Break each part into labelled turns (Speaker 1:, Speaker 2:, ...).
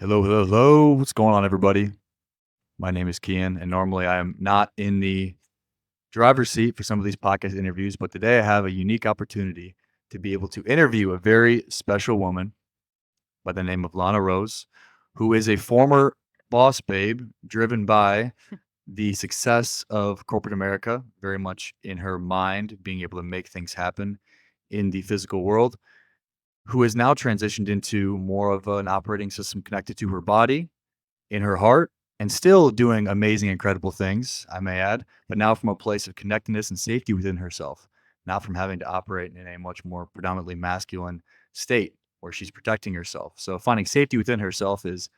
Speaker 1: Hello, hello, hello. What's going on, everybody? My name is Kian, and normally I am not in the driver's seat for some of these podcast interviews, but today I have a unique opportunity to be able to interview a very special woman by the name of Lana Rose, who is a former boss babe driven by the success of corporate America, very much in her mind, being able to make things happen in the physical world, who has now transitioned into more of an operating system connected to her body in her heart and still doing amazing, incredible things, I may add, but now from a place of connectedness and safety within herself, not from having to operate in a much more predominantly masculine state where she's protecting herself. So finding safety within herself is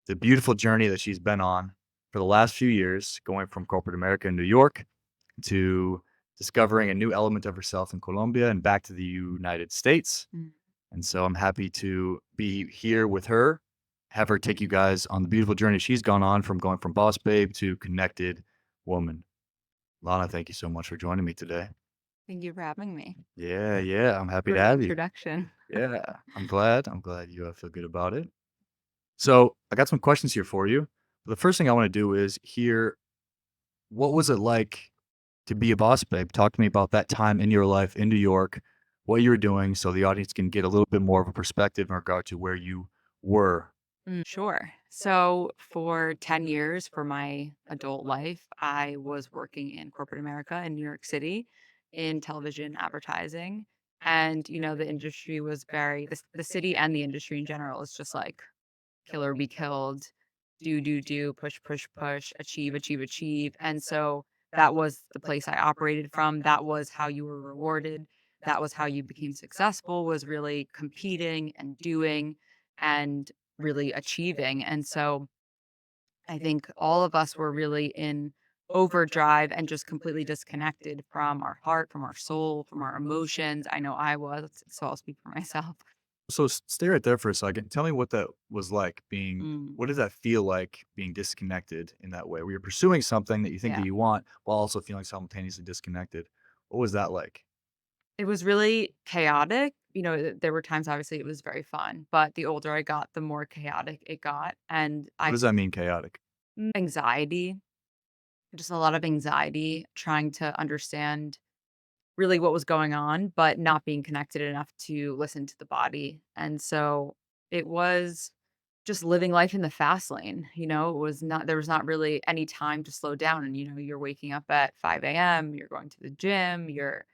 Speaker 1: the beautiful journey that she's been on for the last few years, going from corporate America in New York to discovering a new element of herself in Colombia and back to the United States.
Speaker 2: Mm.
Speaker 1: And so I'm happy to be here with her, have her take you guys on the beautiful journey she's gone on from going from boss babe to connected woman. Lana, thank you so much for joining me today.
Speaker 2: Thank you for having me.
Speaker 1: Yeah, yeah, I'm happy to
Speaker 2: Great
Speaker 1: have you.
Speaker 2: introduction.
Speaker 1: Yeah, I'm glad. I'm glad you feel good about it. So I got some questions here for you. The first thing I want to do is hear what was it like to be a boss babe? Talk to me about that time in your life in New York, what you were doing, so the audience can get a little bit more of a perspective in regard to where you were.
Speaker 2: Sure. So, for 10 years for my adult life, I was working in corporate America in New York City in television advertising. And, the industry was the city and the industry in general is just like kill or be killed, do, push, push, push, achieve, achieve, achieve. And so that was the place I operated from. That was how you were rewarded. That was how you became successful, was really competing and doing and really achieving. And so I think all of us were really in overdrive and just completely disconnected from our heart, from our soul, from our emotions. I know I was, so I'll speak for myself.
Speaker 1: So stay right there for a second. Tell me what that was like being
Speaker 2: Mm,
Speaker 1: what does that feel like being disconnected in that way? Where you're pursuing something that you think that
Speaker 2: yeah.
Speaker 1: you want while also feeling simultaneously disconnected. What was that like?
Speaker 2: It was really chaotic. There were times, obviously, it was very fun, but the older I got, the more chaotic it got. And
Speaker 1: What does that mean chaotic?
Speaker 2: anxiety, just a lot of anxiety, trying to understand really what was going on, but not being connected enough to listen to the body. And so it was just living life in the fast lane. There was not really any time to slow down. And, you're waking up at 5 a.m., you're going to the gym, you're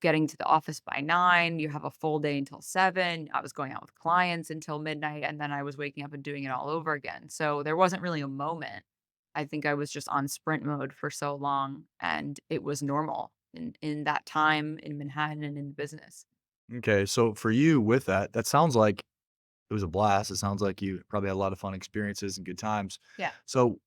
Speaker 2: getting to the office by 9, you have a full day until 7. I was going out with clients until midnight, and then I was waking up and doing it all over again. So there wasn't really a moment. I think I was just on sprint mode for so long, and it was normal in that time in Manhattan and in the business.
Speaker 1: Okay, so for you with that, that sounds like it was a blast. It sounds like you probably had a lot of fun experiences and good times.
Speaker 2: Yeah.
Speaker 1: So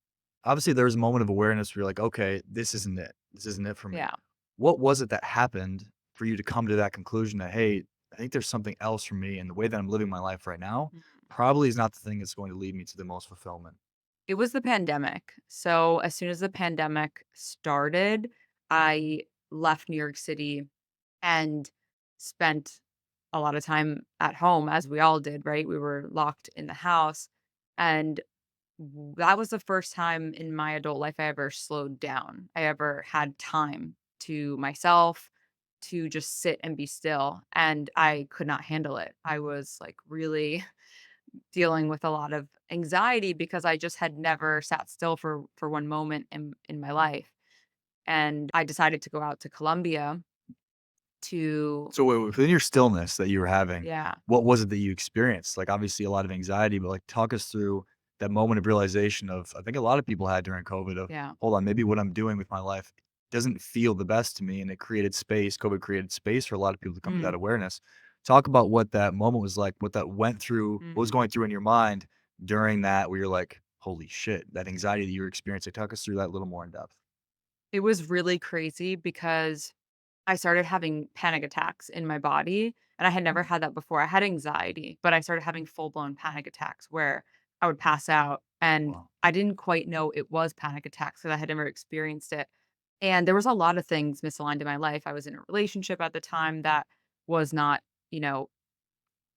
Speaker 1: obviously there was a moment of awareness where you're like, okay, this isn't it. This isn't it for me.
Speaker 2: Yeah.
Speaker 1: What was it that happened for you to come to that conclusion that, hey, I think there's something else for me and the way that I'm living my life right now
Speaker 2: Mhm.
Speaker 1: probably is not the thing that's going to lead me to the most fulfillment.
Speaker 2: It was the pandemic. So as soon as the pandemic started, I left New York City and spent a lot of time at home, as we all did, right? We were locked in the house. And that was the first time in my adult life I ever slowed down. I ever had time to myself to just sit and be still. And I could not handle it. I was like really dealing with a lot of anxiety because I just had never sat still for one moment in my life. And I decided to go out to Colombia to
Speaker 1: So within your stillness that you were having,
Speaker 2: yeah,
Speaker 1: what was it that you experienced? Like obviously a lot of anxiety, but like talk us through that moment of realization of I think a lot of people had during COVID of
Speaker 2: yeah.
Speaker 1: hold on, maybe what I'm doing with my life doesn't feel the best to me. And it created space. COVID created space for a lot of people to come to
Speaker 2: Mm,
Speaker 1: that awareness. Talk about what that moment was like, what that went through, what was
Speaker 2: mhm.
Speaker 1: going through in your mind during that where you're like, holy shit, that anxiety that you were experiencing. Talk us through that a little more in depth.
Speaker 2: It was really crazy because I started having panic attacks in my body, and I had never had that before. I had anxiety, but I started having full-blown panic attacks where I would pass out, and
Speaker 1: Wow.
Speaker 2: I didn't quite know it was panic attacks because I had never experienced it. And there was a lot of things misaligned in my life. I was in a relationship at the time that was not, you know,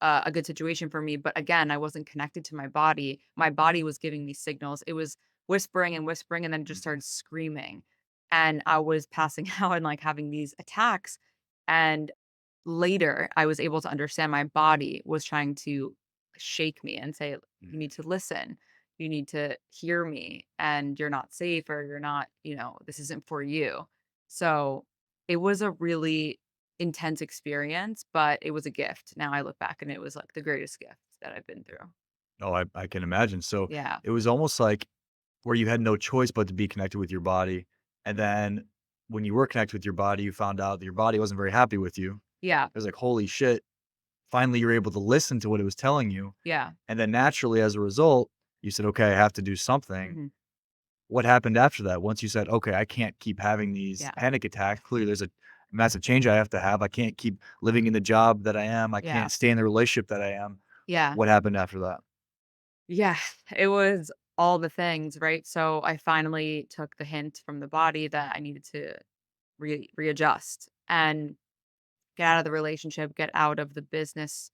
Speaker 2: a good situation for me, but again, I wasn't connected to my body. My body was giving me signals. It was whispering and whispering and then just
Speaker 1: Mhm.
Speaker 2: started screaming. And I was passing out and like having these attacks. And later, I was able to understand my body was trying to shake me and say, "You need
Speaker 1: Mhm.
Speaker 2: to listen. You need to hear me, and you're not safe, or you're not, this isn't for you." So it was a really intense experience, but it was a gift. Now I look back and it was like the greatest gift that I've been through.
Speaker 1: Oh, I can imagine. So
Speaker 2: Yeah.
Speaker 1: it was almost like where you had no choice but to be connected with your body. And then when you were connected with your body, you found out that your body wasn't very happy with you.
Speaker 2: Yeah.
Speaker 1: It was like, holy shit. Finally, you're able to listen to what it was telling you.
Speaker 2: Yeah.
Speaker 1: And then naturally, as a result, you said, okay, I have to do something.
Speaker 2: Mhm.
Speaker 1: What happened after that? Once you said, okay, I can't keep having these
Speaker 2: Yeah.
Speaker 1: panic attacks. Clearly, there's a massive change I have to have. I can't keep living in the job that I am. I
Speaker 2: Yeah.
Speaker 1: can't stay in the relationship that I am.
Speaker 2: Yeah.
Speaker 1: What happened after that?
Speaker 2: Yeah. It was all the things, right? So I finally took the hint from the body that I needed to readjust and get out of the relationship, get out of the business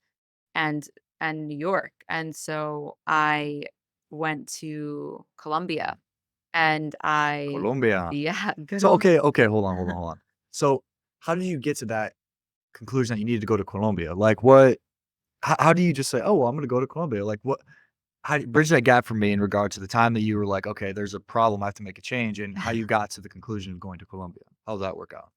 Speaker 2: and New York. And so I went to Colombia and I
Speaker 1: Colombia.
Speaker 2: yeah, good
Speaker 1: So,
Speaker 2: old
Speaker 1: okay, hold on. So, how did you get to that conclusion that you needed to go to Colombia? Like, what how do you just say, "Oh, well, I'm gonna go to Colombia?" Like, what how bridge that gap for me in regard to the time that you were like, "Okay, there's a problem, I have to make a change," and how you got to the conclusion of going to Colombia. How did that work out?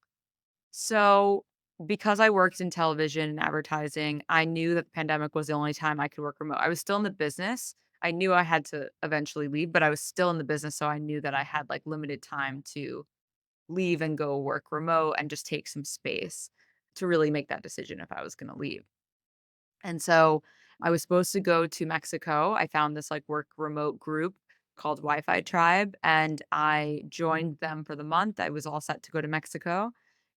Speaker 2: So, because I worked in television and advertising, I knew that the pandemic was the only time I could work remote. I was still in the business. I knew I had to eventually leave, but I was still in the business, so I knew that I had like limited time to leave and go work remote and just take some space to really make that decision if I was going to leave. And so I was supposed to go to Mexico. I found this like work remote group called Wi-Fi Tribe and I joined them for the month. I was all set to go to Mexico.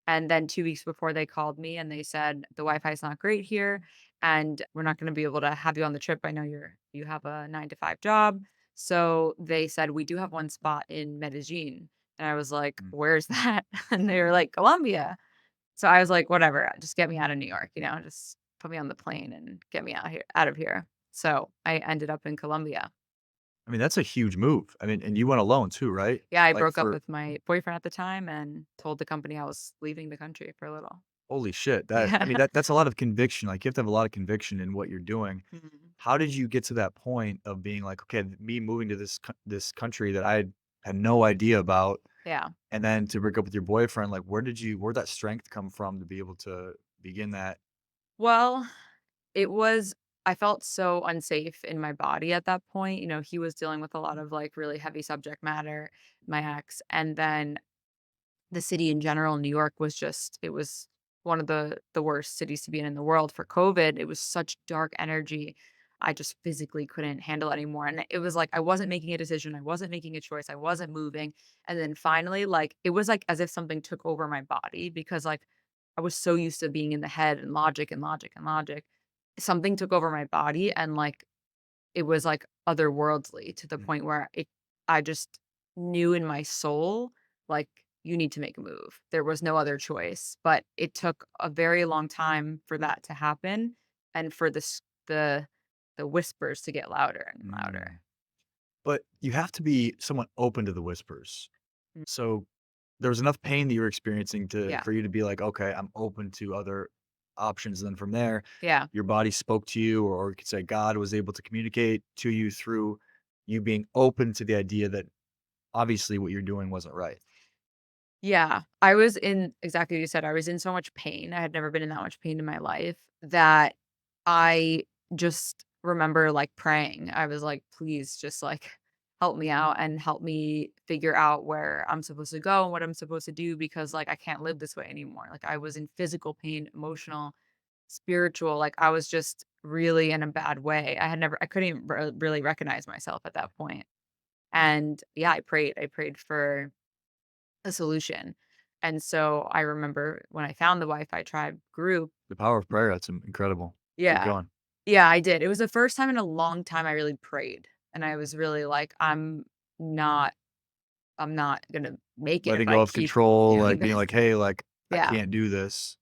Speaker 2: And then 2 weeks before they called me and they said the Wi-Fi is not great here and we're not going to be able to have you on the trip. I know you have a 9 to 5 job. So they said we do have one spot in Medellin. And I was like,
Speaker 1: Mm.
Speaker 2: where's that? And they were like, Colombia. So I was like, "Whatever, just get me out of New York, just put me on the plane and get me out of here." So I ended up in Colombia.
Speaker 1: I mean, that's a huge move. I mean, and you went alone too, right?
Speaker 2: Yeah, I
Speaker 1: Like,
Speaker 2: broke up
Speaker 1: for
Speaker 2: with my boyfriend at the time and told the company I was leaving the country for a little.
Speaker 1: holy shit, that I
Speaker 2: Yeah.
Speaker 1: mean, that's a lot of conviction, like, you have to have a lot of conviction in what you're doing.
Speaker 2: Mhm.
Speaker 1: How did you get to that point of being like, "Okay, me moving to this country that I had no idea about,"
Speaker 2: Yeah.
Speaker 1: and then to break up with your boyfriend, like, where'd that strength come from to be able to begin that?
Speaker 2: Well, it was I felt so unsafe in my body at that point. He was dealing with a lot of like really heavy subject matter, my ex, and then the city in general, New York was just it was one of the worst cities to be in the world for COVID. It was such dark energy. I just physically couldn't handle it anymore. And it was like I wasn't making a decision. I wasn't making a choice. I wasn't moving. And then finally, like it was like as if something took over my body because like I was so used to being in the head and logic and logic and logic. Something took over my body and like it was, like, otherworldly to the
Speaker 1: Mm,
Speaker 2: point where I just knew in my soul, like, "You need to make a move." There was no other choice, but it took a very long time for that to happen and for the whispers to get louder and
Speaker 1: mm.
Speaker 2: louder.
Speaker 1: But you have to be somewhat open to the whispers.
Speaker 2: Mm,
Speaker 1: So, there was enough pain that you were experiencing to
Speaker 2: yeah,
Speaker 1: for you to be like, "Okay, I'm open to other options," and then from there,
Speaker 2: yeah.
Speaker 1: your body spoke to you, or you could say God was able to communicate to you through you being open to the idea that obviously what you're doing wasn't right.
Speaker 2: Yeah, I was in exactly what you said, I was in so much pain, I had never been in that much pain in my life that I just remember, like, praying. I was like, "Please just, like, help me out and help me figure out where I'm supposed to go and what I'm supposed to do because, like, I can't live this way anymore." Like, I was in physical pain, emotional, spiritual, like, I was just really in a bad way. I couldn't even really recognize myself at that point. And, yeah, I prayed for a solution. And so I remember when I found the Wi-Fi Tribe group.
Speaker 1: The power of prayer, that's incredible. Keep
Speaker 2: Yeah.
Speaker 1: going.
Speaker 2: Yeah, I did. It was the first time in a long time I really prayed, and I was really like, not I'm not gonna make it if
Speaker 1: Letting
Speaker 2: I
Speaker 1: go of
Speaker 2: keep
Speaker 1: control,
Speaker 2: doing
Speaker 1: like, being
Speaker 2: this."
Speaker 1: like, "Hey, like, I
Speaker 2: Yeah.
Speaker 1: can't do this."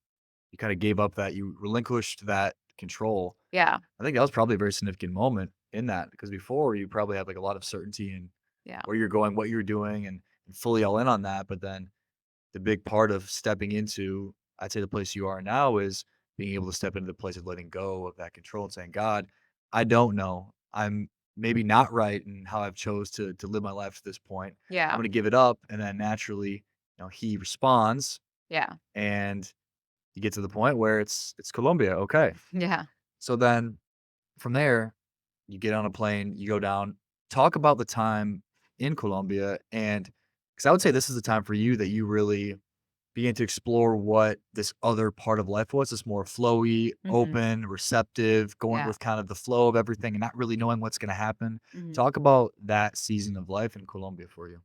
Speaker 1: You kinda gave up that you relinquished that control.
Speaker 2: Yeah.
Speaker 1: I think that was probably a very significant moment in that because before you probably had like a lot of certainty in
Speaker 2: Yeah.
Speaker 1: where you're going, what you're doing, and fully all in on that. But then the big part of stepping into, I'd say, the place you are now is being able to step into the place of letting go of that control and saying, God, I don't know. I'm maybe not right in how I've chose to live my life to this point. I'm
Speaker 2: Yeah.
Speaker 1: going to give it up. And then naturally, he responds
Speaker 2: Yeah.
Speaker 1: and you get to the point where it's Colombia. Okay.
Speaker 2: Yeah.
Speaker 1: So then from there, you get on a plane, you go down, talk about the time in Colombia. And because I would say this is the time for you that you really begin to explore what this other part of life was, this more flowy,
Speaker 2: Mhm.
Speaker 1: open, receptive, going
Speaker 2: Yeah.
Speaker 1: with kind of the flow of everything and not really knowing what's going to happen.
Speaker 2: Mhm.
Speaker 1: Talk about that season of life in Colombia for you.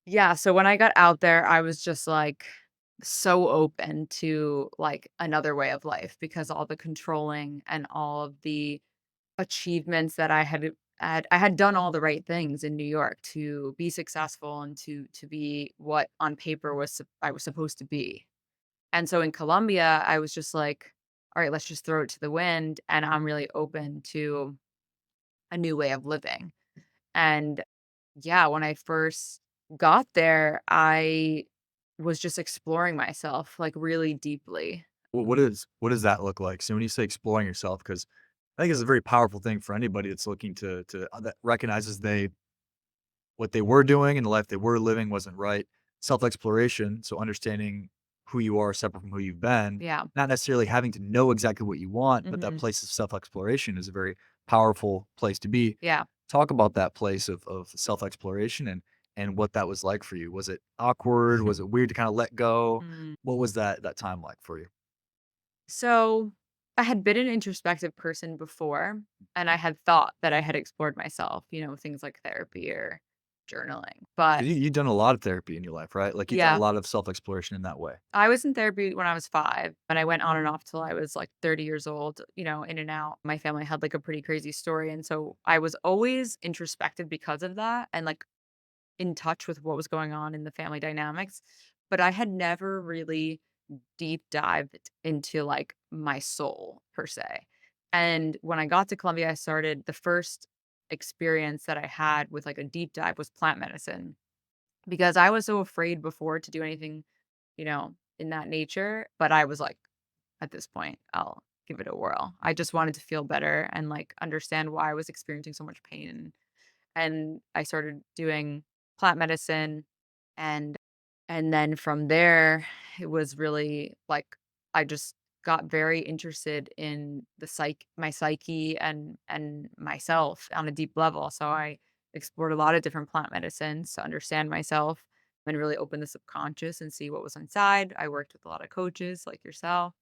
Speaker 2: Yeah, so when I got out there, I was just, like, so open to, like, another way of life because all the controlling and all of the achievements that I had done all the right things in New York to be successful and to be what on paper I was supposed to be. And so in Colombia, I was just like, "All right, let's just throw it to the wind," and I'm really open to a new way of living. And yeah, when I first got there, I was just exploring myself, like, really deeply.
Speaker 1: What does that look like? So when you say exploring yourself, because I think it's a very powerful thing for anybody that's looking to that recognizes what they were doing and the life they were living wasn't right. Self-exploration, so understanding who you are separate from who you've been,
Speaker 2: Yeah.
Speaker 1: not necessarily having to know exactly what you want, but that
Speaker 2: Mhm.
Speaker 1: place of self-exploration is a very powerful place to be.
Speaker 2: Yeah.
Speaker 1: Talk about that place of self-exploration and what that was like for you. Was it awkward? Was it weird to kind of let go?
Speaker 2: Mm.
Speaker 1: What was that time like for you?
Speaker 2: So, I had been an introspective person before, and I had thought that I had explored myself, things like therapy or journaling. But
Speaker 1: 'Cause you've done a lot of therapy in your life, right? Like, you've done a
Speaker 2: yeah,
Speaker 1: lot of self-exploration in that way.
Speaker 2: I was in therapy when I was 5, and I went on and off till I was, like, 30 years old, in and out. My family had, like, a pretty crazy story, and so I was always introspective because of that and, like, in touch with what was going on in the family dynamics, but I had never really deep dived into, like, my soul per se. And when I got to Colombia, I started the first experience that I had with, like, a deep dive was plant medicine because I was so afraid before to do anything, in that nature, but I was like, "At this point, I'll give it a whirl." I just wanted to feel better and, like, understand why I was experiencing so much pain, and I started doing plant medicine, and then from there, it was really, like, I just got very interested in my psyche and myself on a deep level, so I explored a lot of different plant medicines to understand myself and really open the subconscious and see what was inside. I worked with a lot of coaches like yourself.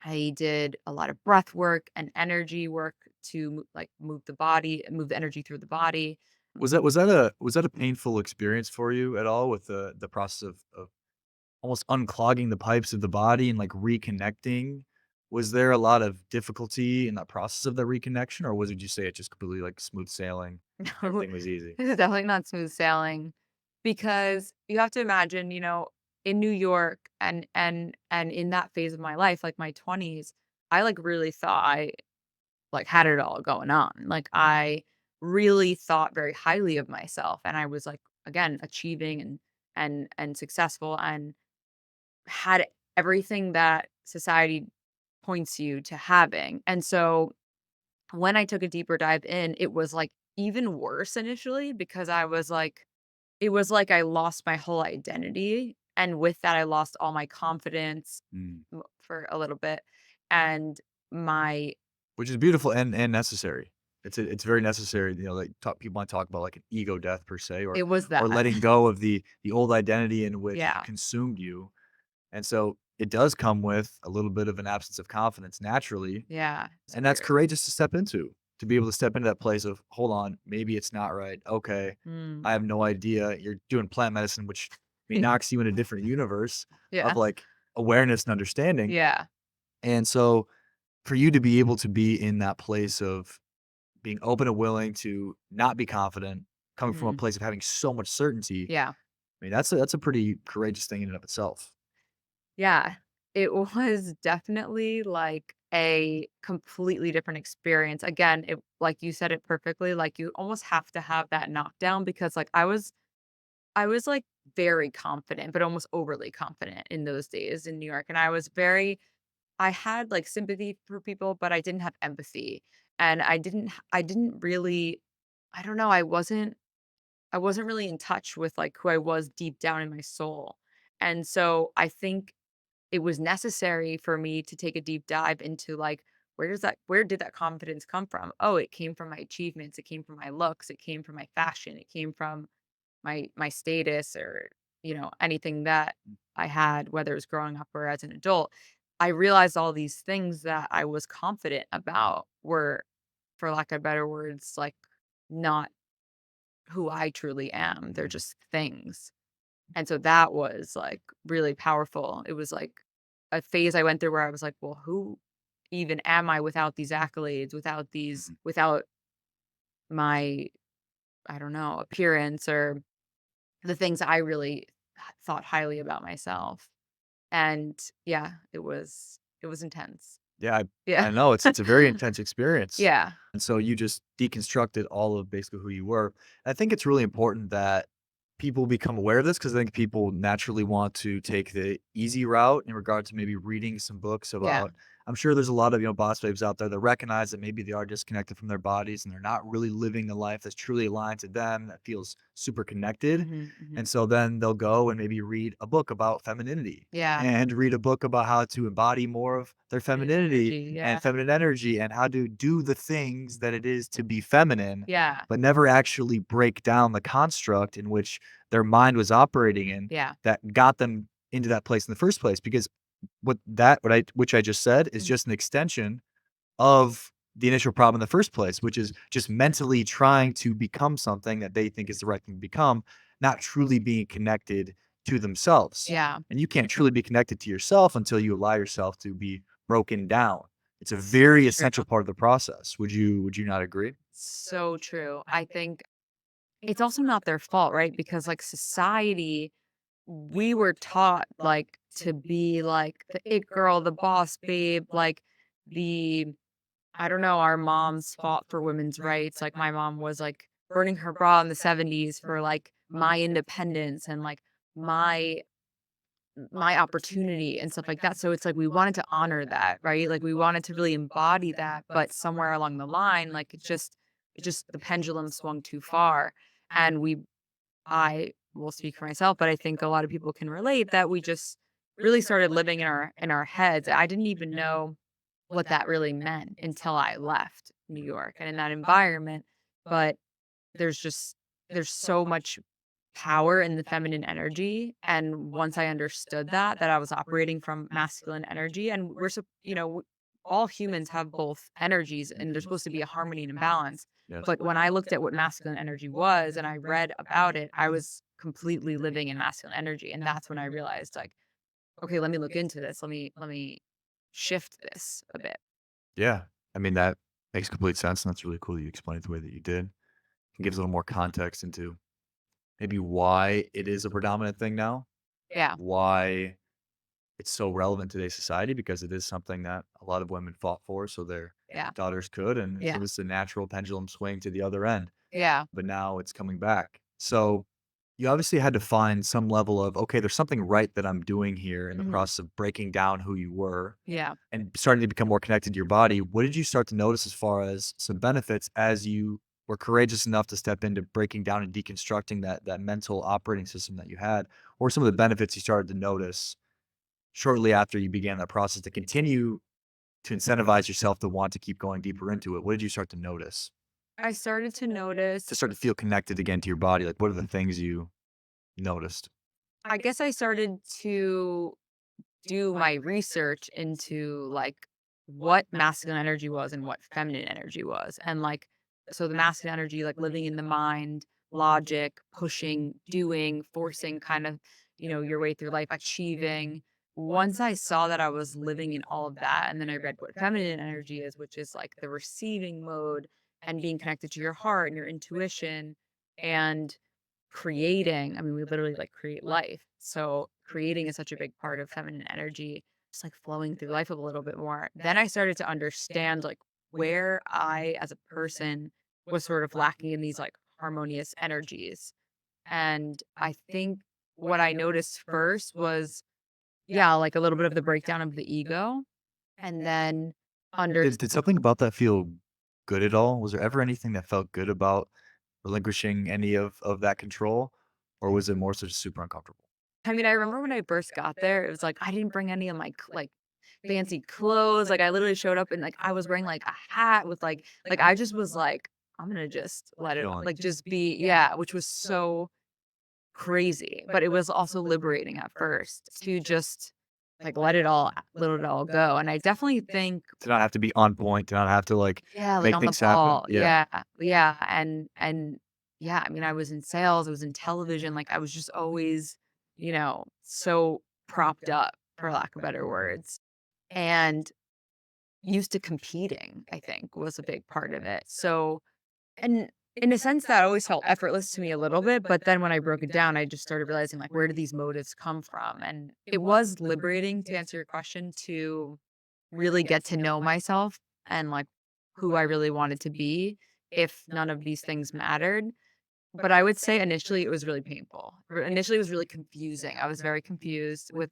Speaker 2: I did a lot of breath work and energy work to like move the energy through the body.
Speaker 1: Was that a painful experience for you at all with the process of almost unclogging the pipes of the body and, like, reconnecting? Was there a lot of difficulty in that process of the reconnection, or would you say it just completely, like, smooth sailing,
Speaker 2: No,
Speaker 1: everything was easy?
Speaker 2: this is definitely not smooth sailing because you have to imagine, in New York and in that phase of my life, like my 20s, I like really thought I like had it all going on. Like I really thought very highly of myself and I was like again achieving and successful and had everything that society points you to having. And so when I took a deeper dive in, it was, like, even worse initially because I was like it was like I lost my whole identity, and with that, I lost all my confidence
Speaker 1: Mm.
Speaker 2: for a little bit, and my
Speaker 1: Which is beautiful and necessary. It's very necessary, like, people might talk about, like, an ego death per se
Speaker 2: it was
Speaker 1: or
Speaker 2: that.
Speaker 1: letting go of the old identity in which
Speaker 2: Yeah,
Speaker 1: consumed you, and so it does come with a little bit of an absence of confidence naturally.
Speaker 2: yeah, it's
Speaker 1: And that's
Speaker 2: weird.
Speaker 1: courageous to step into, to be able to step into that place of, "Hold on, maybe it's not right. Okay,
Speaker 2: Mm.
Speaker 1: I have no idea." You're doing plant medicine, which, I mean, knocks you in a different universe of,
Speaker 2: Yeah,
Speaker 1: like, awareness and understanding,
Speaker 2: yeah,
Speaker 1: and so, for you to be able to be in that place of being open and willing to not be confident, coming from a
Speaker 2: mhm,
Speaker 1: place of having so much certainty,
Speaker 2: yeah,
Speaker 1: I mean, that's a pretty courageous thing in and of itself.
Speaker 2: yeah. It was definitely, like a completely different experience. Again, it like you said it perfectly, like you almost have to have that knockdown because like I was like very confident, but almost overly confident in those days in New York. And I had like sympathy for people, but I didn't have empathy. And I didn't really, I don't know, I wasn't really in touch with like who I was deep down in my soul. And so I think it was necessary for me to take a deep dive into like where did that confidence come from? Oh, it came from my achievements, it came from my looks, it came from my fashion, it came from my status or anything that I had, whether it was growing up or as an adult. I realized all these things that I was confident about were, for lack of better words, like not who I truly am. They're
Speaker 1: Mhm.
Speaker 2: just things. And so that was like really powerful. It was like a phase I went through where I was like, well, who even am I without these accolades,
Speaker 1: Mhm.
Speaker 2: without my, I don't know, appearance or the things I really thought highly about myself. And yeah, it was intense.
Speaker 1: Yeah,
Speaker 2: Yeah.
Speaker 1: I know it's a very intense experience.
Speaker 2: Yeah.
Speaker 1: And so you just deconstructed all of basically who you were. I think it's really important that people become aware of this because I think people naturally want to take the easy route in regard to maybe reading some books
Speaker 2: Yeah.
Speaker 1: about. I'm sure there's a lot of boss babes out there that recognize that maybe they are disconnected from their bodies and they're not really living the life that's truly aligned to them that feels super connected.
Speaker 2: Mhm, mhm.
Speaker 1: And so then they'll go and maybe read a book about femininity
Speaker 2: Yeah.
Speaker 1: and read a book about how to embody more of their
Speaker 2: Feminine
Speaker 1: femininity
Speaker 2: energy.
Speaker 1: and
Speaker 2: Yeah.
Speaker 1: feminine energy and how to do the things that it is to be feminine,
Speaker 2: Yeah.
Speaker 1: but never actually break down the construct in which their mind was operating in
Speaker 2: Yeah.
Speaker 1: that got them into that place in the first place. Because which I just said is
Speaker 2: Mhm.
Speaker 1: just an extension of the initial problem in the first place, which is just mentally trying to become something that they think is the right thing to become, not truly being connected to themselves.
Speaker 2: Yeah.
Speaker 1: And you can't truly be connected to yourself until you allow yourself to be broken down. It's a very
Speaker 2: True.
Speaker 1: essential part of the process. Would you not agree?
Speaker 2: So true. I think it's also not their fault, right? Because like society, we were taught like to be like the it girl, the boss babe, like the I don't know, our moms fought for women's rights. Like my mom was like burning her bra in the 70s for like my independence and like my my opportunity and stuff like that. So it's like we wanted to honor that, right? Like we wanted to really embody that, but somewhere along the line, like it just the pendulum swung too far. And I will speak for myself, but I think a lot of people can relate that we just really started living in our heads. I didn't even know what that really meant until I left New York and in that environment. But there's just there's so much power in the feminine energy, and once I understood that I was operating from masculine energy, and all humans have both energies and there's supposed to be a harmony and a balance.
Speaker 1: Yes.
Speaker 2: But when I looked at what masculine energy was and I read about it, I was completely living in masculine energy, and that's when I realized like, okay, let me look into this. Let me shift this a bit.
Speaker 1: Yeah. I mean, that makes complete sense. And that's really cool that you explained it the way that you did. It gives a little more context into maybe why it is a predominant thing now,
Speaker 2: Yeah.
Speaker 1: why it's so relevant to today's society because it is something that a lot of women fought for so their
Speaker 2: Yeah.
Speaker 1: daughters could, and it
Speaker 2: Yeah.
Speaker 1: was a natural pendulum swing to the other end,
Speaker 2: Yeah.
Speaker 1: but now it's coming back. So, you obviously had to find some level of, "Okay, there's something right that I'm doing here in the
Speaker 2: Mhm.
Speaker 1: process of breaking down who you were
Speaker 2: Yeah.
Speaker 1: and starting to become more connected to your body." What did you start to notice as far as some benefits as you were courageous enough to step into breaking down and deconstructing that mental operating system that you had? Or some of the benefits you started to notice shortly after you began that process to continue to incentivize yourself to want to keep going deeper into it? What did you start to notice?
Speaker 2: I started to
Speaker 1: To
Speaker 2: notice
Speaker 1: start to feel connected again to your body, like, what are the things you noticed?
Speaker 2: I guess I started to do my research into like what masculine energy was and what feminine energy was. And like, so the masculine energy, like living in the mind, logic, pushing, doing, forcing kind of, your way through life, achieving. Once I saw that I was living in all of that, and then I read what feminine energy is, which is like the receiving mode and being connected to your heart and your intuition and creating. I mean, we literally like create life. So creating is such a big part of feminine energy. just like flowing through life a little bit more. Then I started to understand like where I as a person was sort of lacking in these like harmonious energies. And I think what I noticed first was, yeah, like a little bit of the breakdown of the ego. And then under
Speaker 1: Did something about that feel good at all? Was there ever anything that felt good about relinquishing any of that control, or was it more so just super uncomfortable?
Speaker 2: I mean, I remember when I first got there, it was like I didn't bring any of my like fancy clothes. Like I literally showed up and like I was wearing like a hat with like I just was like, I'm gonna just let it
Speaker 1: Chilling.
Speaker 2: like just be, yeah, which was so crazy. But it was also liberating at first to just like let it all go. And I definitely think,
Speaker 1: To not have to be on point, to not have to, like,
Speaker 2: yeah, like
Speaker 1: make
Speaker 2: on the
Speaker 1: things happen.
Speaker 2: ball.
Speaker 1: Yeah.
Speaker 2: Yeah. Yeah. And yeah, I mean, I was in sales, I was in television, like I was just always, so propped up for lack of better words. And used to competing, I think was a big part of it. So, and in a sense that always felt effortless to me a little bit, but then when I broke it down, I just started realizing like where do these motives come from? And it was liberating to answer your question to really get to know myself and like who I really wanted to be if none of these things mattered. But I would say initially it was really painful. Initially it was really confusing. I was very confused with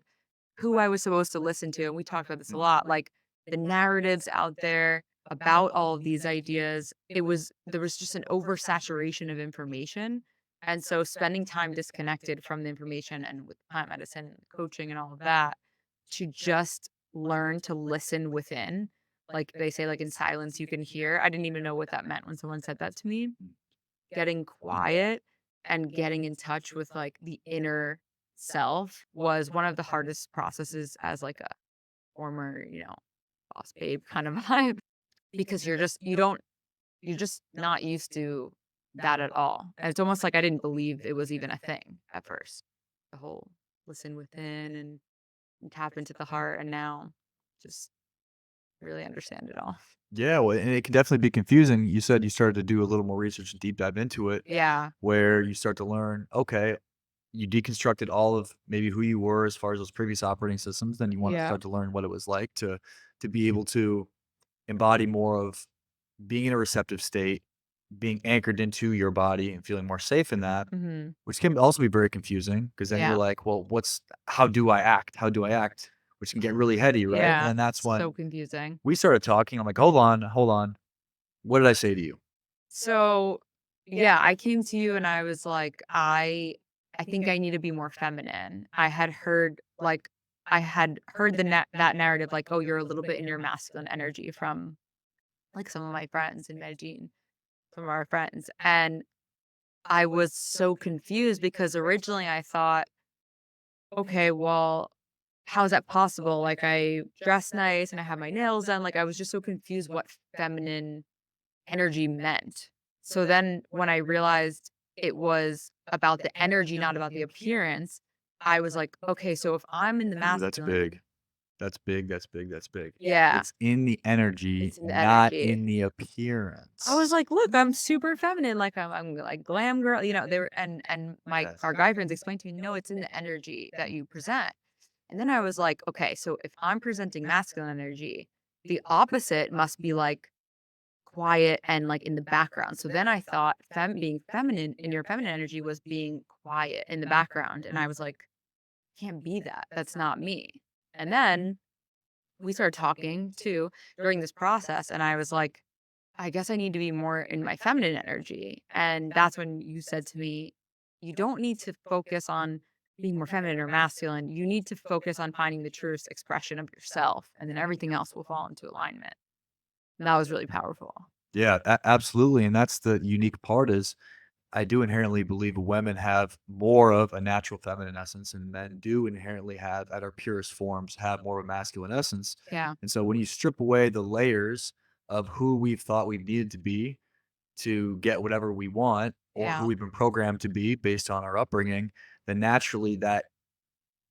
Speaker 2: who I was supposed to listen to, and we talked about this a lot, like the narratives out there about all of these ideas. There was just an oversaturation of information. And so spending time disconnected from the information and with plant medicine, coaching and all of that to just learn to listen within. Like they say, like in silence you can hear. I didn't even know what that meant when someone said that to me. Getting quiet and getting in touch with like the inner self was one of the hardest processes as like a former, boss babe kind of vibe because you're just not used to that at all. And it's almost like I didn't believe it was even a thing at first. The whole listen within and tap into the heart and now just really understand it all.
Speaker 1: Yeah, well, and it can definitely be confusing. You said you started to do a little more research and deep dive into it,
Speaker 2: Yeah.
Speaker 1: where you start to learn, okay, you deconstructed all of maybe who you were as far as those previous operating systems, then you wanna
Speaker 2: Yeah.
Speaker 1: start to learn what it was like to be able to embody more of being in a receptive state, being anchored into your body and feeling more safe in that,
Speaker 2: Hmm.
Speaker 1: which can also be very confusing because then you're
Speaker 2: Yeah.
Speaker 1: like, "Well, how do I act? How do I act?" Which can get really heady, right? And
Speaker 2: Yeah.
Speaker 1: then that's
Speaker 2: So
Speaker 1: when
Speaker 2: confusing.
Speaker 1: we started talking. I'm like, "Hold on, hold on. What did I say to you?"
Speaker 2: So, yeah, I came to you and I was like, I think I need to be more feminine. I had heard that narrative like, oh, you're a little bit in your masculine energy from like some of my friends in Medellin, some of our friends. And I was so confused because originally I thought, okay, well, how is that possible? Like I dress nice and I have my nails done. Like I was just so confused what feminine energy meant. So then when I realized it was about the energy, not about the appearance, I was like, okay, so if I'm in the
Speaker 1: Ooh, that's
Speaker 2: masculine,
Speaker 1: big. That's big, that's big, that's big.
Speaker 2: yeah,
Speaker 1: It's in the energy,
Speaker 2: it's in the
Speaker 1: not
Speaker 2: energy.
Speaker 1: in the
Speaker 2: I was
Speaker 1: appearance.
Speaker 2: like, look, I'm super feminine, like I'm like glam girl, they were and my
Speaker 1: Yes.
Speaker 2: our guy friends explained to me, no, it's in the energy that you present. And then I was like, okay, so if I'm presenting masculine energy, the opposite must be like quiet and like in the background. So then I thought being feminine in your feminine energy was being quiet in the background. And I was like, can't be that. That's not me. And then we started talking too during this process. And I was like, I guess I need to be more in my feminine energy. And that's when you said to me, you don't need to focus on being more feminine or masculine. You need to focus on finding the truest expression of yourself. And then everything else will fall into alignment. And that was really powerful.
Speaker 1: Yeah, absolutely, and that's the unique part is I do inherently believe women have more of a natural feminine essence, and men do inherently have, at our purest forms, have more of a masculine essence.
Speaker 2: Yeah.
Speaker 1: And so when you strip away the layers of who we've thought we needed to be to get whatever we want, or who
Speaker 2: Yeah.
Speaker 1: we've been programmed to be based on our upbringing, then naturally that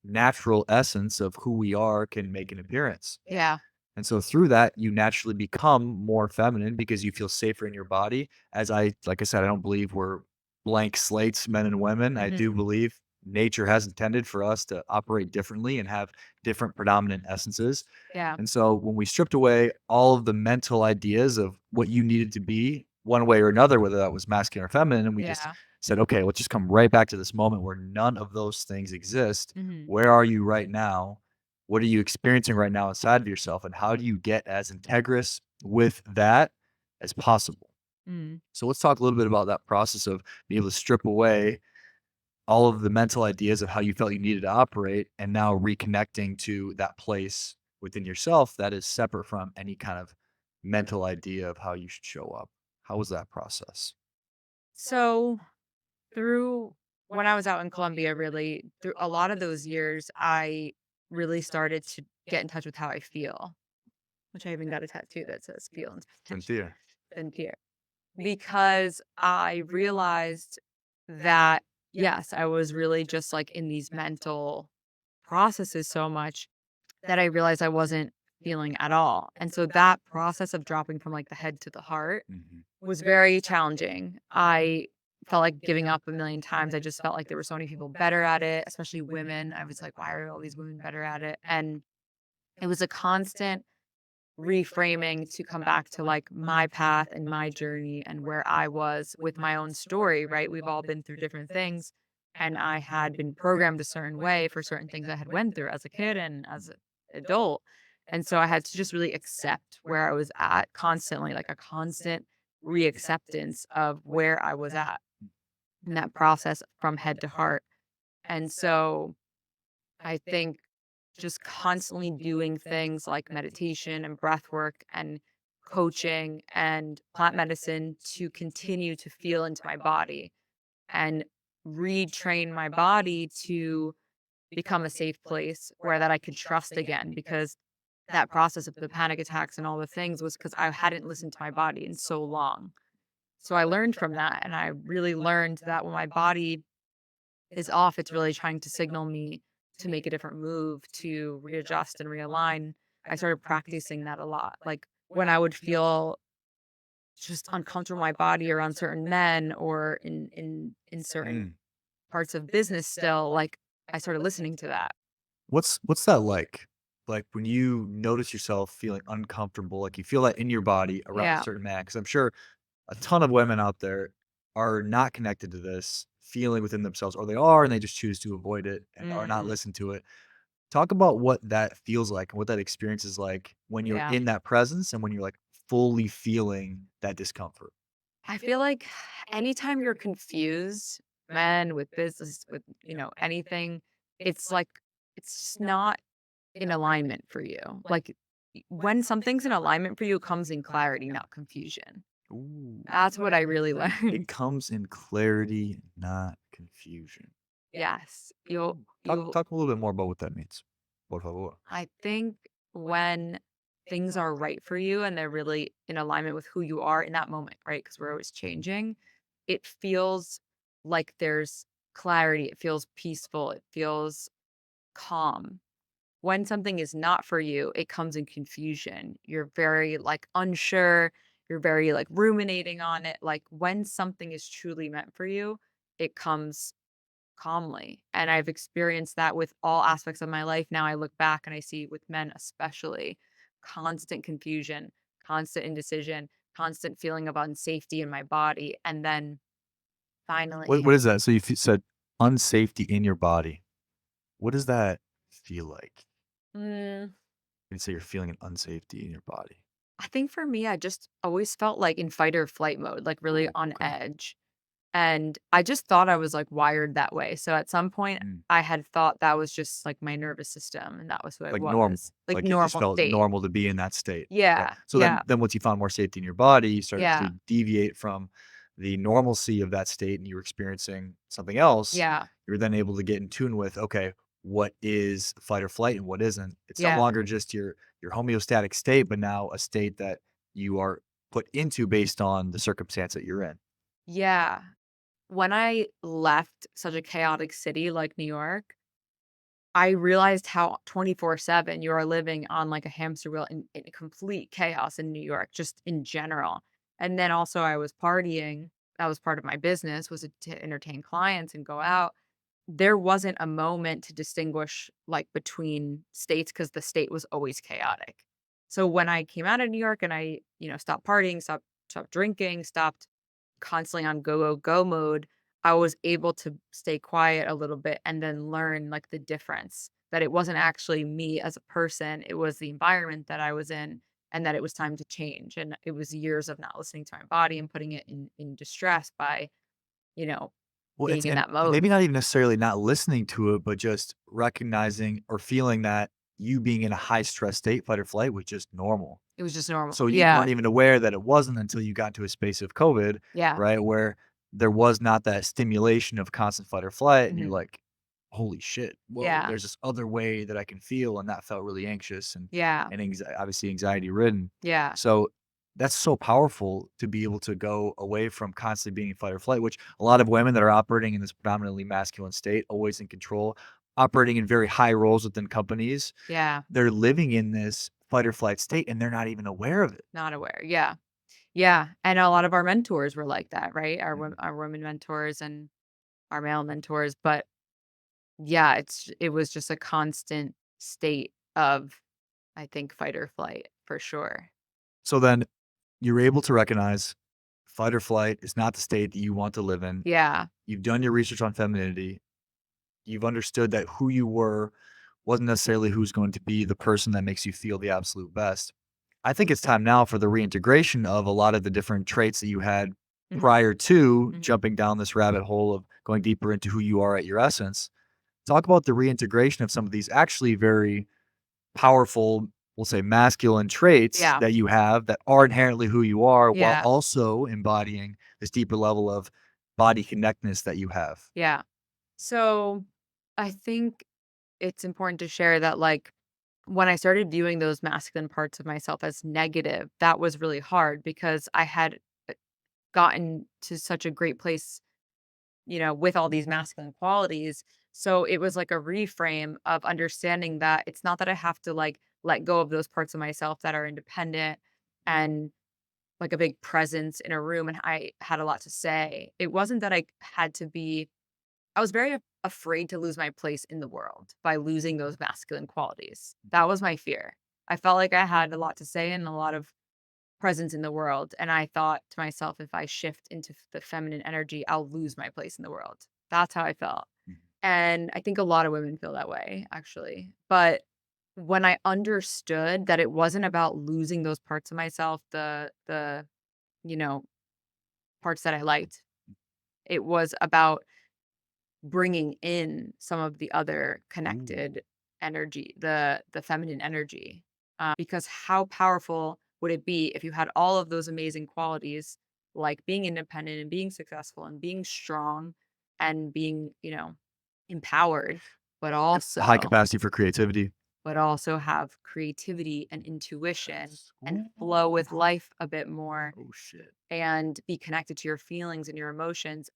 Speaker 1: natural essence of who we are can make an appearance.
Speaker 2: Yeah.
Speaker 1: And so through that, you naturally become more feminine because you feel safer in your body. Like I said, I don't believe we're blank slates, men and women. I
Speaker 2: Mhm.
Speaker 1: do believe nature has intended for us to operate differently and have different predominant essences.
Speaker 2: Yeah.
Speaker 1: And so when we stripped away all of the mental ideas of what you needed to be one way or another, whether that was masculine or feminine, and we just
Speaker 2: Yeah.
Speaker 1: said, okay, let's just come right back to this moment where none of those things exist.
Speaker 2: Mhm.
Speaker 1: Where are you right now? What are you experiencing right now inside of yourself? And how do you get as integrous with that as possible?
Speaker 2: Mhm.
Speaker 1: So let's talk a little bit about that process of being able to strip away all of the mental ideas of how you felt you needed to operate and now reconnecting to that place within yourself that is separate from any kind of mental idea of how you should show up. How was that process?
Speaker 2: So, through when I was out in Colombia, really, through a lot of those years, I really started to get in touch with how I feel, which I even got a tattoo that says "Feel and
Speaker 1: Sincere.
Speaker 2: Sincere," because I realized that, yes, I was really just like in these mental processes so much that I realized I wasn't feeling at all. And so that process of dropping from like the head to the heart
Speaker 1: Mhm.
Speaker 2: was very challenging. I felt like giving up a million times. I just felt like there were so many people better at it, especially women. I was like, why are all these women better at it? And it was a constant reframing to come back to like my path and my journey and where I was with my own story, right? We've all been through different things. And I had been programmed a certain way for certain things I had went through as a kid and as an adult. And so I had to just really accept where I was at constantly, like a constant reacceptance of where I was at in that process from head to heart. And so I think just constantly doing things like meditation and breath work and coaching and plant medicine to continue to feel into my body and retrain my body to become a safe place where that I could trust again, because that process of the panic attacks and all the things was because I hadn't listened to my body in so long. So I learned from that, and I really learned that when my body is off, it's really trying to signal me to make a different move, to readjust and realign. I started practicing that a lot. Like when I would feel just uncomfortable in my body around certain men or in certain
Speaker 1: Mm.
Speaker 2: parts of business still, like I started listening to that.
Speaker 1: What's that like? Like when you notice yourself feeling uncomfortable, like you feel that in your body around a
Speaker 2: Yeah.
Speaker 1: certain man, because I'm sure a ton of women out there are not connected to this feeling within themselves, or they are and they just choose to avoid it and are not
Speaker 2: Mhm.
Speaker 1: listen to it. Talk about what that feels like and what that experience is like when you're
Speaker 2: Yeah.
Speaker 1: in that presence and when you're like fully feeling that discomfort.
Speaker 2: I feel like anytime you're confused, men with business, with, anything, it's like, it's just not in alignment for you. Like when something's in alignment for you, it comes in clarity, not confusion.
Speaker 1: Ooh.
Speaker 2: That's what I really learned.
Speaker 1: It comes in clarity, not confusion.
Speaker 2: Yes. You'll,
Speaker 1: Talk
Speaker 2: you,
Speaker 1: talk a little bit more about what that means. Por favor.
Speaker 2: I think when things are right for you and they're really in alignment with who you are in that moment, right? Because we're always changing, it feels like there's clarity. It feels peaceful. It feels calm. When something is not for you, it comes in confusion. You're very like unsure. You're very like ruminating on it. Like when something is truly meant for you, it comes calmly. And I've experienced that with all aspects of my life. Now I look back and I see with men, especially constant confusion, constant indecision, constant feeling of unsafety in my body. And then finally,
Speaker 1: What is that? So you said unsafety in your body. What does that feel like?
Speaker 2: mm,
Speaker 1: When you say you're feeling an unsafety in your body.
Speaker 2: I think for me, I just always felt like in fight or flight mode, like really
Speaker 1: Oh,
Speaker 2: on
Speaker 1: okay.
Speaker 2: edge. And I just thought I was, like, wired that way. So at some point,
Speaker 1: Mm.
Speaker 2: I had thought that was just, like, my nervous system, and that was who I
Speaker 1: Like normal.
Speaker 2: was, like,
Speaker 1: Like it just
Speaker 2: normal
Speaker 1: felt
Speaker 2: state.
Speaker 1: normal to be in that state. Okay.
Speaker 2: Yeah,
Speaker 1: So
Speaker 2: yeah,
Speaker 1: then once you found more safety in your body, you started to
Speaker 2: yeah,
Speaker 1: deviate from the normalcy of that state and you were experiencing something else.
Speaker 2: yeah,
Speaker 1: You were then able to get in tune with, okay, what is fight or flight and what isn't. It's no
Speaker 2: yeah,
Speaker 1: longer just your homeostatic state, but now a state that you are put into based on the circumstance that you're in.
Speaker 2: yeah. When I left such a chaotic city like New York, I realized how 24/7 you are living on, like, a hamster wheel in complete chaos in New York, just in general. And then also I was partying. That was part of my business, was to entertain clients and go out. there wasn't a moment to distinguish, like, between states because the state was always chaotic. So when I came out of New York and I, stopped partying, stopped drinking, stopped constantly on go, go, go mode, I was able to stay quiet a little bit and then learn, like, the difference, that it wasn't actually me as a person, it was the environment that I was in, and that it was time to change, and it was years of not listening to my body and putting it in distress by, you know,
Speaker 1: Well,
Speaker 2: being
Speaker 1: it's
Speaker 2: in
Speaker 1: and
Speaker 2: that mode.
Speaker 1: maybe not even necessarily not listening to it, but just recognizing or feeling that you being in a high stress state, fight or flight, was just normal.
Speaker 2: It was just normal.
Speaker 1: So you
Speaker 2: Yeah,
Speaker 1: weren't even aware that it wasn't until you got to a space of COVID,
Speaker 2: yeah,
Speaker 1: right, where there was not that stimulation of constant fight or flight, and you're
Speaker 2: mhm,
Speaker 1: like, "Holy shit, whoa,
Speaker 2: yeah,
Speaker 1: there's this other way that I can feel," and that felt really anxious and
Speaker 2: yeah,
Speaker 1: obviously anxiety ridden.
Speaker 2: yeah,
Speaker 1: So that's so powerful to be able to go away from constantly being in fight or flight, which a lot of women that are operating in this predominantly masculine state, always in control, operating in very high roles within companies,
Speaker 2: yeah,
Speaker 1: they're living in this fight or flight state and they're not even aware of it.
Speaker 2: not aware, yeah. Yeah, and a lot of our mentors were like that, right?
Speaker 1: Mhm.
Speaker 2: Our women mentors and our male mentors, but yeah, it was just a constant state of, I think, fight or flight for sure.
Speaker 1: So then you're able to recognize fight or flight is not the state that you want to live in.
Speaker 2: Yeah.
Speaker 1: You've done your research on femininity. You've understood that who you were wasn't necessarily who's going to be the person that makes you feel the absolute best. I think it's time now for the reintegration of a lot of the different traits that you had
Speaker 2: Mhm,
Speaker 1: prior to
Speaker 2: mhm.
Speaker 1: jumping down this rabbit hole of going deeper into who you are at your essence. Talk about the reintegration of some of these actually very powerful, we'll say masculine traits
Speaker 2: Yeah,
Speaker 1: that you have that are inherently who you are while
Speaker 2: yeah,
Speaker 1: also embodying this deeper level of body connectedness that you have.
Speaker 2: yeah. So, I think it's important to share that, like, when I started viewing those masculine parts of myself as negative, that was really hard because I had, uh, gotten to such a great place, with all these masculine qualities. So it was like a reframe of understanding that it's not that I have to, like, let go of those parts of myself that are independent and like a big presence in a room and I had a lot to say. It wasn't that I had to be, I was very afraid to lose my place in the world by losing those masculine qualities. That was my fear. I felt like I had a lot to say and a lot of presence in the world. And I thought to myself, if I shift into the feminine energy, I'll lose my place in the world. That's how I felt.
Speaker 1: Mhm.
Speaker 2: And I think a lot of women feel that way, actually. But when I understood that it wasn't about losing those parts of myself, the you know parts that I liked, it was about bringing in some of the other
Speaker 1: Ooh.
Speaker 2: connected energy, the feminine energy. Because how powerful would it be if you had all of those amazing qualities, like being independent and being successful and being strong and being, empowered, but
Speaker 1: High
Speaker 2: also
Speaker 1: capacity for creativity.
Speaker 2: have creativity and intuition
Speaker 1: Yes.
Speaker 2: and flow
Speaker 1: Ooh.
Speaker 2: with life a bit more
Speaker 1: Oh shit.
Speaker 2: and be connected to your feelings and your emotions.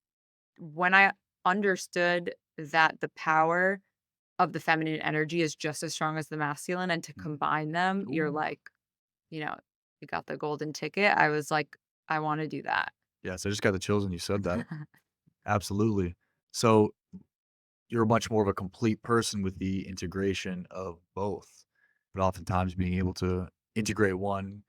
Speaker 2: When I understood that the power of the feminine energy is just as strong as the masculine, and to
Speaker 1: Mhm.
Speaker 2: combine them, you're
Speaker 1: Ooh.
Speaker 2: like, you know, you got the golden ticket. I was like, I want to do that.
Speaker 1: Yes, I just got the chills when you said that. Absolutely. So you're much more of a complete person with the integration of both, but oftentimes being able to integrate one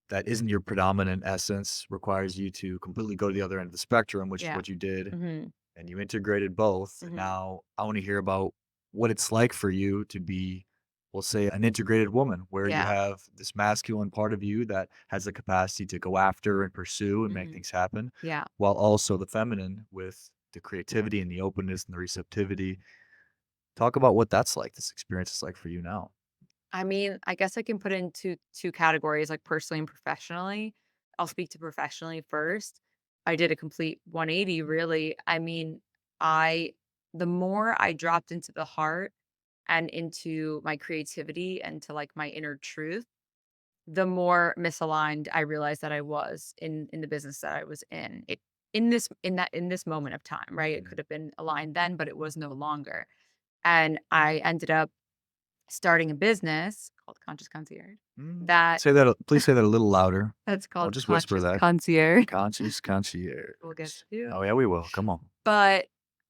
Speaker 1: that isn't your predominant essence requires you to completely go to the other end of the spectrum, which is
Speaker 2: Yeah.
Speaker 1: what you did,
Speaker 2: Hmm.
Speaker 1: and you integrated both. And
Speaker 2: Hmm.
Speaker 1: now I want to hear about what it's like for you to be, we'll say, an integrated woman, where you
Speaker 2: Yeah.
Speaker 1: have this masculine part of you that has the capacity to go after and pursue and make
Speaker 2: Hmm.
Speaker 1: things happen,
Speaker 2: Yeah.
Speaker 1: while also the feminine with the creativity and the openness and the receptivity. Talk about what that's like, this experience is like for you now.
Speaker 2: I mean, I guess I can put it into two categories, like personally and professionally. I'll speak to professionally first. I did a complete 180, really. I mean, I, the more I dropped into the heart and into my creativity and to like my inner truth, the more misaligned I realized that I was in the business that I was in. In this moment of time, right? It
Speaker 1: Mhm.
Speaker 2: could have been aligned then, but it was no longer. And I ended up starting a business called Conscious Concierge. That
Speaker 1: Say that please say that a little louder.
Speaker 2: that's
Speaker 1: I'll
Speaker 2: called
Speaker 1: just whisper
Speaker 2: Conscious
Speaker 1: that.
Speaker 2: Concierge.
Speaker 1: Conscious concierge.
Speaker 2: We'll get to.
Speaker 1: Oh, yeah, we will. Come on.
Speaker 2: But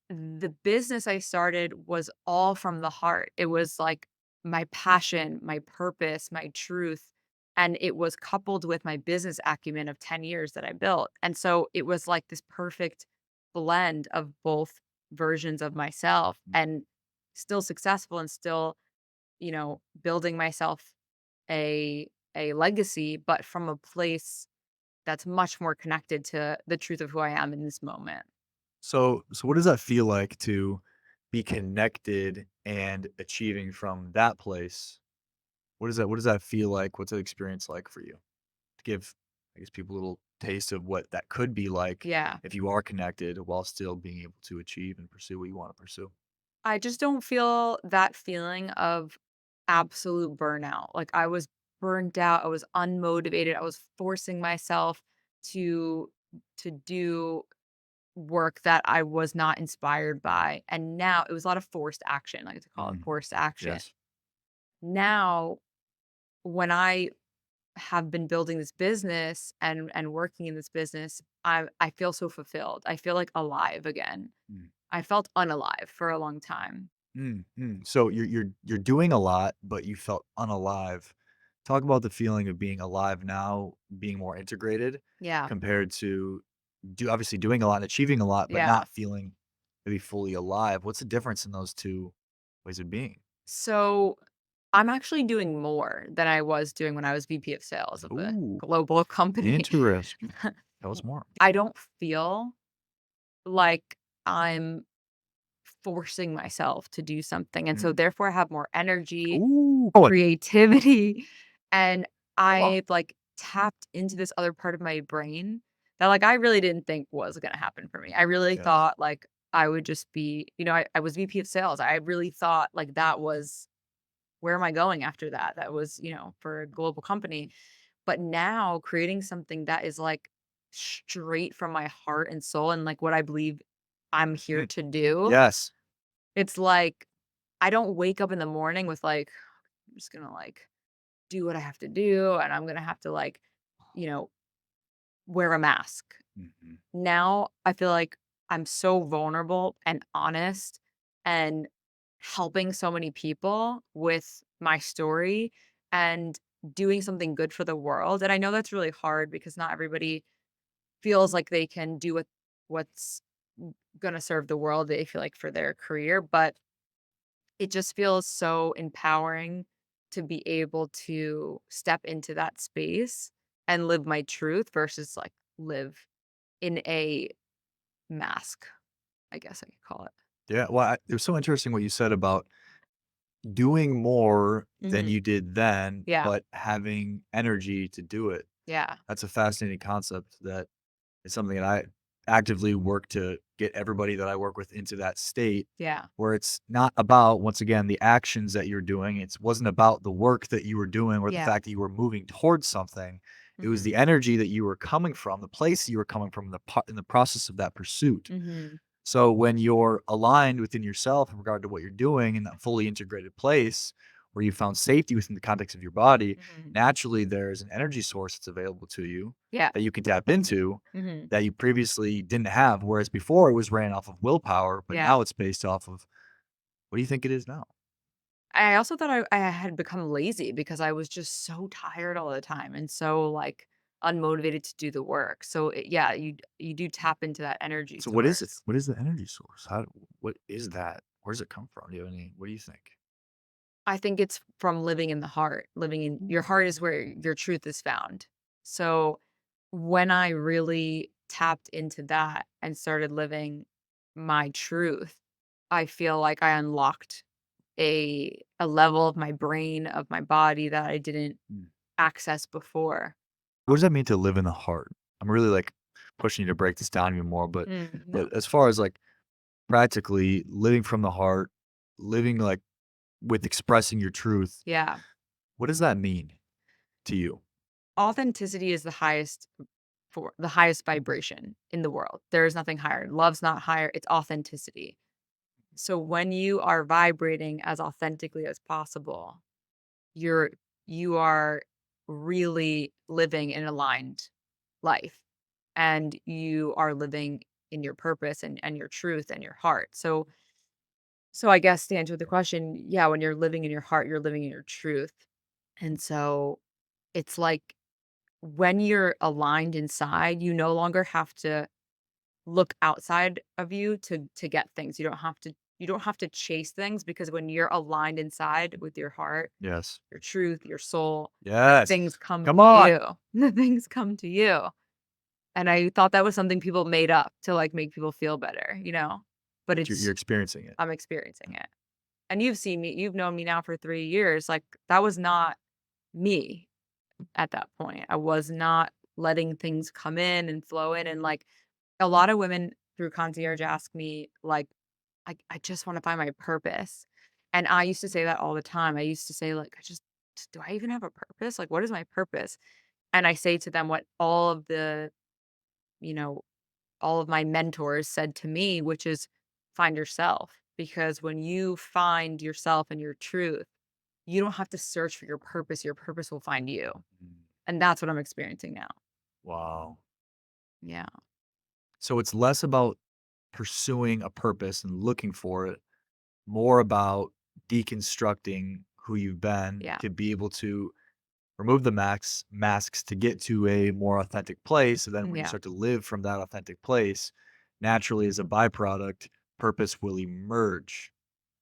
Speaker 2: the business I started was all from the heart. It was like my passion, my purpose, my truth. And it was coupled with my business acumen of 10 years that I built. And so it was like this perfect blend of both versions of myself and still successful and still, building myself a legacy, but from a place that's much more connected to the truth of who I am in this moment.
Speaker 1: So what does that feel like to be connected and achieving from that place? What does that feel like? What's that experience like for you? To give, I guess, people a little taste of what that could be like
Speaker 2: Yeah.
Speaker 1: if you are connected while still being able to achieve and pursue what you want to pursue.
Speaker 2: I just don't feel that feeling of absolute burnout. Like I was burnt out, I was unmotivated, I was forcing myself to do work that I was not inspired by. And now it was a lot of forced action. I like to call it
Speaker 1: Mm,
Speaker 2: forced action.
Speaker 1: yes.
Speaker 2: Now, when I have been building this business and working in this business, I feel so fulfilled. I feel like alive again.
Speaker 1: Mm.
Speaker 2: I felt unalive for a long time.
Speaker 1: So you're doing a lot, but you felt unalive. Talk about the feeling of being alive now, being more integrated
Speaker 2: Yeah.
Speaker 1: compared to obviously doing a lot and achieving a lot, but
Speaker 2: Yeah.
Speaker 1: not feeling maybe fully alive. What's the difference in those two ways of being?
Speaker 2: So I'm actually doing more than I was doing when I was VP of sales of a
Speaker 1: Ooh,
Speaker 2: global company.
Speaker 1: interesting. Tell us more.
Speaker 2: I don't feel like I'm forcing myself to do something. And so
Speaker 1: Mm.
Speaker 2: therefore I have more energy,
Speaker 1: Ooh. Oh,
Speaker 2: creativity, and
Speaker 1: wow.
Speaker 2: I've like tapped into this other part of my brain that like I really didn't think was gonna happen for me. I really
Speaker 1: Yes.
Speaker 2: thought like I would just be, I was VP of sales. I really thought like that was where am I going after that? That was, for a global company. But now creating something that is like straight from my heart and soul and like what I believe I'm here
Speaker 1: Mm.
Speaker 2: to do,
Speaker 1: Yes.
Speaker 2: it's like I don't wake up in the morning with like, I'm just gonna like do what I have to do and I'm gonna have to like, you know, wear a mask.
Speaker 1: Mhm.
Speaker 2: Now I feel like I'm so vulnerable and honest and helping so many people with my story and doing something good for the world. And I know that's really hard because not everybody feels like they can do what's going to serve the world they feel like for their career, but it just feels so empowering to be able to step into that space and live my truth versus like live in a mask, I guess I could call it.
Speaker 1: Yeah. Well, it was so interesting what you said about doing more than
Speaker 2: Mhm.
Speaker 1: you did then,
Speaker 2: Yeah.
Speaker 1: but having energy to do it.
Speaker 2: Yeah.
Speaker 1: That's a fascinating concept that is something that I actively work to get everybody that I work with into that state
Speaker 2: Yeah.
Speaker 1: where it's not about, once again, the actions that you're doing. It wasn't about the work that you were doing or the
Speaker 2: Yeah.
Speaker 1: fact that you were moving towards something. It was
Speaker 2: Mhm.
Speaker 1: the energy that you were coming from, the place you were coming from in the process of that pursuit.
Speaker 2: Mhm.
Speaker 1: So when you're aligned within yourself in regard to what you're doing in that fully integrated place where you found safety within the context of your body,
Speaker 2: Mhm.
Speaker 1: naturally there's an energy source that's available to you
Speaker 2: Yeah.
Speaker 1: that you can tap into
Speaker 2: Mhm.
Speaker 1: that you previously didn't have. Whereas before it was ran off of willpower, but
Speaker 2: Yeah.
Speaker 1: now it's based off of what do you think it is now?
Speaker 2: I also thought I had become lazy because I was just so tired all the time and so like unmotivated to do the work. So yeah, you do tap into that energy
Speaker 1: So what is it?
Speaker 2: source.
Speaker 1: What is the energy source? What is that? Where does it come from? Do you have any what do you think?
Speaker 2: I think it's from living in the heart. Living in your heart is where your truth is found. So when I really tapped into that and started living my truth, I feel like I unlocked a level of my brain, of my body that I didn't
Speaker 1: Mm.
Speaker 2: access before.
Speaker 1: What does that mean to live in the heart? I'm really like pushing you to break this down even more, but
Speaker 2: No.
Speaker 1: as far as like practically living from the heart, living, like, with expressing your truth,
Speaker 2: Yeah.
Speaker 1: what does that mean to you?
Speaker 2: Authenticity is the highest vibration in the world. There is nothing higher. Love's not higher, it's authenticity. So when you are vibrating as authentically as possible, you're you are really living an aligned life and you are living in your purpose and your truth and your heart. So I guess to answer the question, yeah, when you're living in your heart, you're living in your truth. And so it's like when you're aligned inside, you no longer have to look outside of you to get things. You don't have to chase things because when you're aligned inside with your heart,
Speaker 1: Yes.
Speaker 2: your truth, your soul, the
Speaker 1: Yes.
Speaker 2: things come
Speaker 1: Come
Speaker 2: to
Speaker 1: on.
Speaker 2: you. The things come to you. And I thought that was something people made up to like make people feel better, you know? But
Speaker 1: But you're
Speaker 2: it's
Speaker 1: experiencing it.
Speaker 2: I'm experiencing it. And you've known me now for 3 years. Like that was not me at that point. I was not letting things come in and flow in and like a lot of women through concierge ask me like I just want to find my purpose. And I used to say that all the time. I used to say like do I even have a purpose? Like what is my purpose? And I say to them what you know, all of my mentors said to me, which is find yourself because when you find yourself and your truth, you don't have to search for your purpose will find you.
Speaker 1: Mm.
Speaker 2: And that's what I'm experiencing now.
Speaker 1: Wow.
Speaker 2: Yeah.
Speaker 1: So it's less about pursuing a purpose and looking for it, more about deconstructing who you've been
Speaker 2: Yeah.
Speaker 1: to be able to remove the masks to get to a more authentic place. So then when you
Speaker 2: Yeah.
Speaker 1: start to live from that authentic place, naturally as a byproduct, purpose will emerge.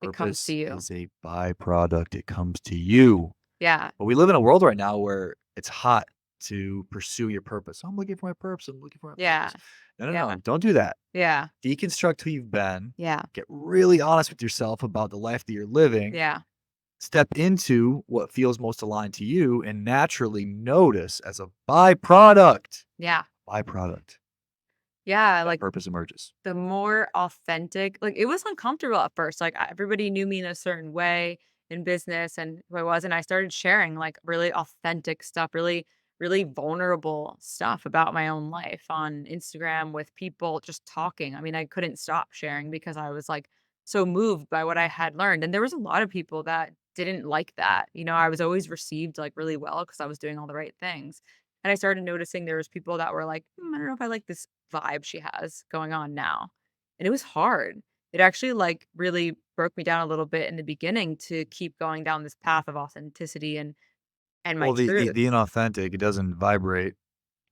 Speaker 2: It comes to
Speaker 1: Purpose
Speaker 2: you.
Speaker 1: is a byproduct. It comes to you.
Speaker 2: Yeah.
Speaker 1: But we live in a world right now where it's hot to pursue your purpose. I'm looking for my purpose. I'm looking for my
Speaker 2: Yeah.
Speaker 1: purpose. No, no,
Speaker 2: Yeah.
Speaker 1: no. Don't do that.
Speaker 2: Yeah.
Speaker 1: Deconstruct who you've been.
Speaker 2: Yeah.
Speaker 1: Get really honest with yourself about the life that you're living.
Speaker 2: Yeah.
Speaker 1: Step into what feels most aligned to you and naturally notice as a
Speaker 2: Yeah.
Speaker 1: byproduct,
Speaker 2: Yeah.
Speaker 1: that
Speaker 2: Like
Speaker 1: purpose emerges.
Speaker 2: the more authentic like, it was uncomfortable at first, like, everybody knew me in a certain way in business and who I was, and I started sharing, like, really authentic stuff, really, really vulnerable stuff about my own life on Instagram with people just talking. I mean, I couldn't stop sharing because I was, like, so moved by what I had learned, and there was a lot of people that didn't like that. I was always received, like, really well because I was doing all the right things, and I started noticing there was people that were like, I don't know if I like this vibe she has going on now." And it was hard. It actually, like, really broke me down a little bit in the beginning to keep going down this path of authenticity and my
Speaker 1: Well, the
Speaker 2: truth.
Speaker 1: the inauthentic, it doesn't vibrate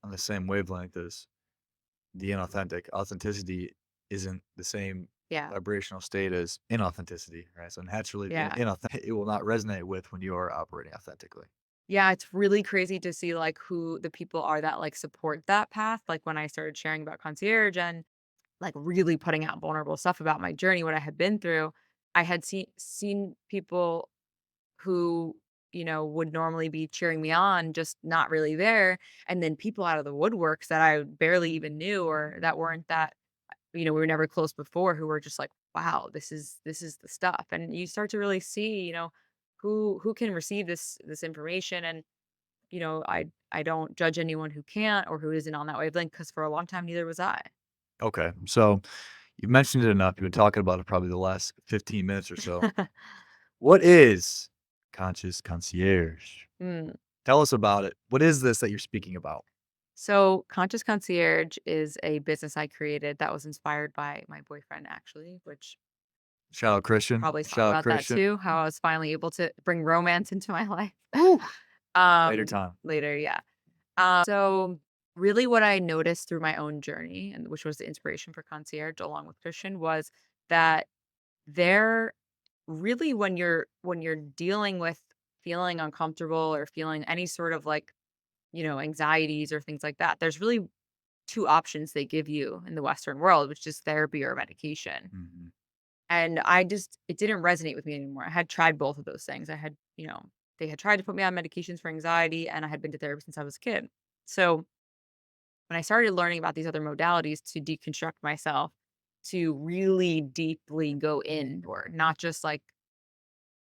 Speaker 1: on the same wavelength as the inauthentic. Authenticity isn't the same
Speaker 2: Yeah.
Speaker 1: vibrational state as inauthenticity, right? So naturally, the
Speaker 2: Yeah.
Speaker 1: inauthentic it will not resonate with when you are operating authentically.
Speaker 2: Yeah, it's really crazy to see, like, who the people are that, like, support that path. Like, when I started sharing about concierge and, like, really putting out vulnerable stuff about my journey, what I had been through, I had seen people who, would normally be cheering me on, just not really there. And then people out of the woodworks that I barely even knew or that weren't that, we were never close before who were just like, wow, this is the stuff. And you start to really see, who can receive this information. And, I don't judge anyone who can't or who isn't on that wavelength because for a long time neither was I.
Speaker 1: Okay. So you mentioned it enough. You've been talking about it probably the last 15 minutes or so. What is conscious concierge?
Speaker 2: Mm.
Speaker 1: Tell us about it. What is this that you're speaking about?
Speaker 2: So, Conscious Concierge is a business I created that was inspired by my boyfriend, actually, which
Speaker 1: Shout out Christian.
Speaker 2: probably talk
Speaker 1: Shout out
Speaker 2: about that
Speaker 1: Christian.
Speaker 2: too, how I was finally able to bring romance into my life.
Speaker 1: Woo! Later time.
Speaker 2: Later, yeah. So really what I noticed through my own journey and which was the inspiration for Concierge along with Christian was that there really when you're dealing with feeling uncomfortable or feeling any sort of like, anxieties or things like that, there's really two options they give you in the Western world, which is therapy or medication.
Speaker 1: Mhm.
Speaker 2: And it didn't resonate with me anymore. I had tried both of those things. They had tried to put me on medications for anxiety, and I had been to therapy since I was a kid. So when I started learning about these other modalities to deconstruct myself, to really deeply go inward, not just like,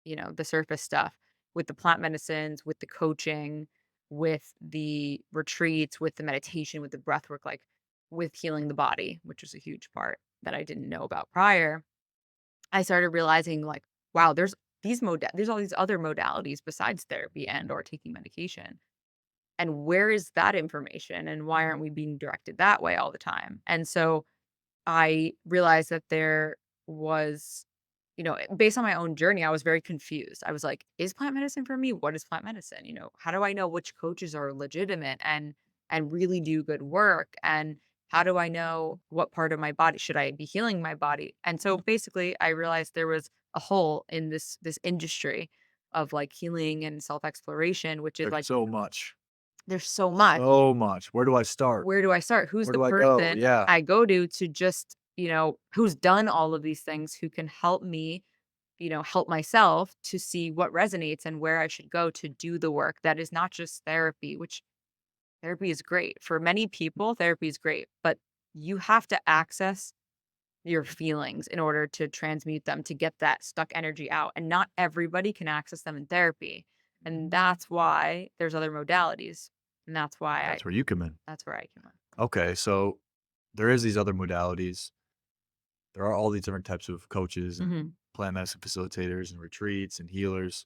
Speaker 2: the surface stuff with the plant medicines, with the coaching, with the retreats, with the meditation, with the breath work, like with healing the body, which was a huge part that I didn't know about prior. I started realizing like, wow, there's all these other modalities besides therapy and or taking medication. And where is that information and why aren't we being directed that way all the time? And so I realized that there was, based on my own journey, I was very confused. I was like, is plant medicine for me? What is plant medicine? How do I know which coaches are legitimate and really do good work? And how do I know what part of my body should I be healing my body? And so basically I realized there was a hole in this industry of like healing and self-exploration, which is
Speaker 1: There's
Speaker 2: like
Speaker 1: so much.
Speaker 2: there's so much.
Speaker 1: So much. Where do I start?
Speaker 2: Where do I start? Who's
Speaker 1: Where
Speaker 2: the
Speaker 1: do I go?
Speaker 2: person
Speaker 1: Yeah.
Speaker 2: I go to just, who's done all of these things, who can help me, help myself to see what resonates and where I should go to do the work that is not just therapy, which therapy is great. For many people, therapy is great, but you have to access your feelings in order to transmute them to get that stuck energy out. And not everybody can access them in therapy. And that's why there's other modalities. And
Speaker 1: That's where you come in.
Speaker 2: that's where I came
Speaker 1: Okay, so there is these other modalities. There are all these different types of coaches and
Speaker 2: in.
Speaker 1: plant medicine facilitators and retreats and healers.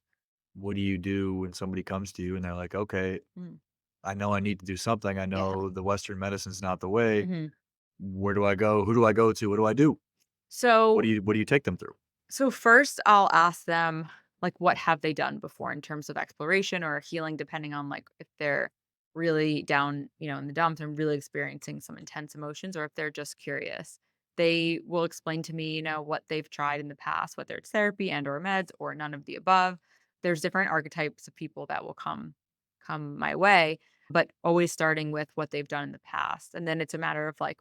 Speaker 1: What do you do when somebody comes to you and they're like, okay,
Speaker 2: Mhm.
Speaker 1: I know I need to do something. I
Speaker 2: Yeah.
Speaker 1: know the Western medicine's not the way.
Speaker 2: Mhm.
Speaker 1: Where do I go? Who do I go to? What do I do?
Speaker 2: So
Speaker 1: What do you take them through?
Speaker 2: so first I'll ask them like what have they done before in terms of exploration or healing, depending on like if they're really down, in the dumps and really experiencing some intense emotions, or if they're just curious. They will explain to me, what they've tried in the past, whether it's therapy and or meds or none of the above. There's different archetypes of people that will come my way, but always starting with what they've done in the past. And then it's a matter of like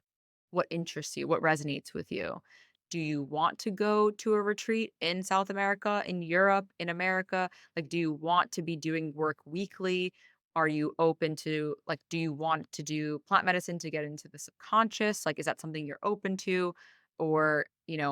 Speaker 2: what interests you, what resonates with you. Do you want to go to a retreat in South America, in Europe, in America? Like, do you want to be doing work weekly? Are you open to, like, do you want to do plant medicine to get into the subconscious? Like, is that something you're open to? Or,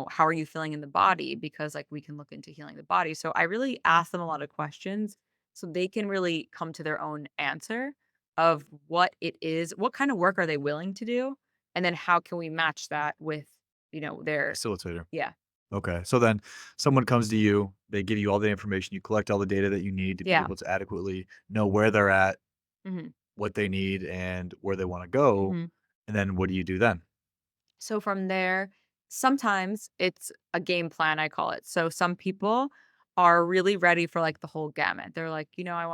Speaker 2: how are you feeling in the body? Because, like, we can look into healing the body. So I really ask them a lot of questions so they can really come to their own answer of what it is, what kind of work are they willing to do? And then how can we match that with, their
Speaker 1: Facilitator.
Speaker 2: yeah.
Speaker 1: Okay. So then someone comes to you, they give you all the information, you collect all the data that you need to be
Speaker 2: Yeah.
Speaker 1: able to adequately know where they're at,
Speaker 2: Mhm.
Speaker 1: what they need, and where they want to go.
Speaker 2: Mhm.
Speaker 1: And then what do you do then?
Speaker 2: So from there, sometimes it's a game plan, I call it. So some people are really ready for like the whole gamut. They're like, I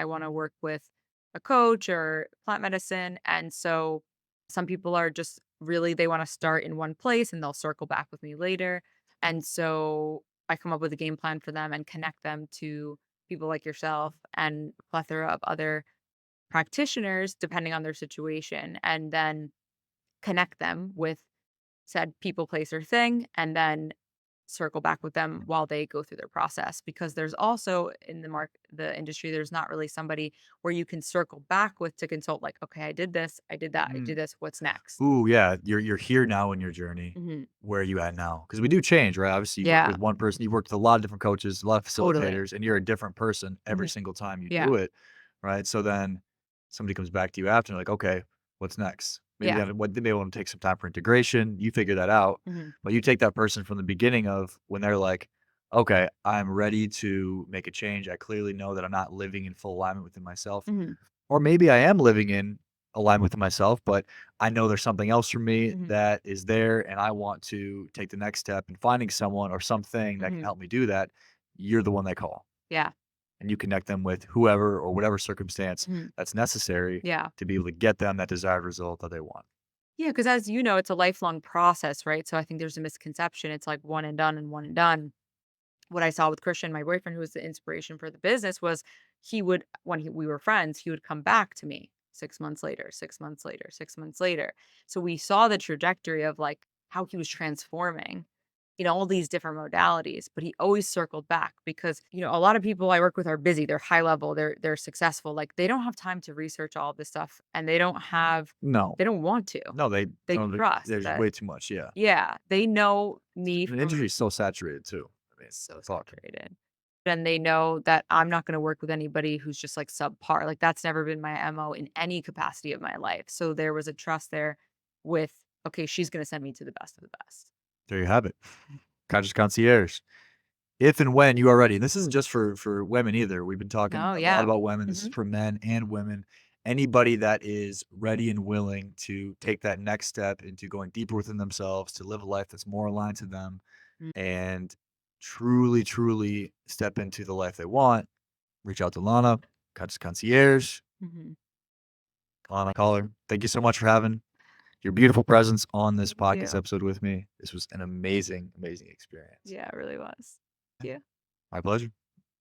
Speaker 2: want to work with a coach or plant medicine. And so some people are just really they want to start in one place and they'll circle back with me later. And so I come up with a game plan for them and connect them to people like yourself and a plethora of other practitioners depending on their situation, and then connect them with said people, place, or thing, and then circle back with them while they go through their process. Because there's also in the industry, there's not really somebody where you can circle back with to consult, like, okay, I did this, I did that, I
Speaker 1: Mm.
Speaker 2: did this, what's next?
Speaker 1: Ooh, yeah. You're here now in your journey.
Speaker 2: Hmm.
Speaker 1: Where are you at now? Because we do change, right? Obviously, you work
Speaker 2: Yeah,
Speaker 1: with one person, you worked with a lot of different coaches, a lot of
Speaker 2: totally.
Speaker 1: facilitators, and you're a different person every
Speaker 2: Hmm.
Speaker 1: single time you
Speaker 2: Yeah,
Speaker 1: do it, right? So then somebody comes back to you after, and like, okay, what's next? Maybe
Speaker 2: yeah.
Speaker 1: that what they may want to take some time for integration. You figure that out,
Speaker 2: Hmm.
Speaker 1: but you take that person from the beginning of when they're like, okay, I'm ready to make a change. I clearly know that I'm not living in full alignment within myself.
Speaker 2: Hmm.
Speaker 1: Or maybe I am living in alignment with myself, but I know there's something else for me
Speaker 2: Hmm.
Speaker 1: that is there, and I want to take the next step in finding someone or something that can
Speaker 2: Hmm.
Speaker 1: help me do that. You're the one they call,
Speaker 2: Yeah.
Speaker 1: and you connect them with whoever or whatever circumstance
Speaker 2: Hmm.
Speaker 1: that's necessary
Speaker 2: Yeah.
Speaker 1: to be able to get them that desired result that they want.
Speaker 2: Yeah, because as you know, it's a lifelong process, right? So I think there's a misconception. It's like one and done and one and done. What I saw with Christian, my boyfriend, who was the inspiration for the business, was he would, when we were friends, he would come back to me 6 months later, 6 months later, 6 months later. So we saw the trajectory of like how he was transforming in all these different modalities, but he always circled back because, a lot of people I work with are busy, they're high level, they're successful. Like they don't have time to research all this stuff and
Speaker 1: No,
Speaker 2: they don't want to.
Speaker 1: no,
Speaker 2: They
Speaker 1: no,
Speaker 2: trust
Speaker 1: there's
Speaker 2: that,
Speaker 1: way too much. Yeah,
Speaker 2: yeah, they know me
Speaker 1: the
Speaker 2: from
Speaker 1: industry is so saturated too. I mean,
Speaker 2: so
Speaker 1: fuck.
Speaker 2: saturated. And they know that I'm not gonna work with anybody who's just, like, subpar, like, that's never been my MO in any capacity of my life, so there was a trust there with, "Okay, she's gonna send me to the best of the best."
Speaker 1: There you have it. Conscious concierge. If and when you are ready, and this isn't just for women either. We've been talking
Speaker 2: No,
Speaker 1: a lot
Speaker 2: yeah.
Speaker 1: about women. This is
Speaker 2: Mhm,
Speaker 1: for men and women. anybody that is ready and willing to take that next step into going deeper within themselves, to live a life that's more aligned to them,
Speaker 2: Mm,
Speaker 1: and truly, truly step into the life they want, reach out to Lana, Concierge,
Speaker 2: mhm.
Speaker 1: Lana Caller. Thank you so much for having your beautiful presence on this
Speaker 2: Thank
Speaker 1: podcast
Speaker 2: you.
Speaker 1: episode with me. This was an amazing, amazing experience.
Speaker 2: Yeah, it really was. Thank you.
Speaker 1: My pleasure.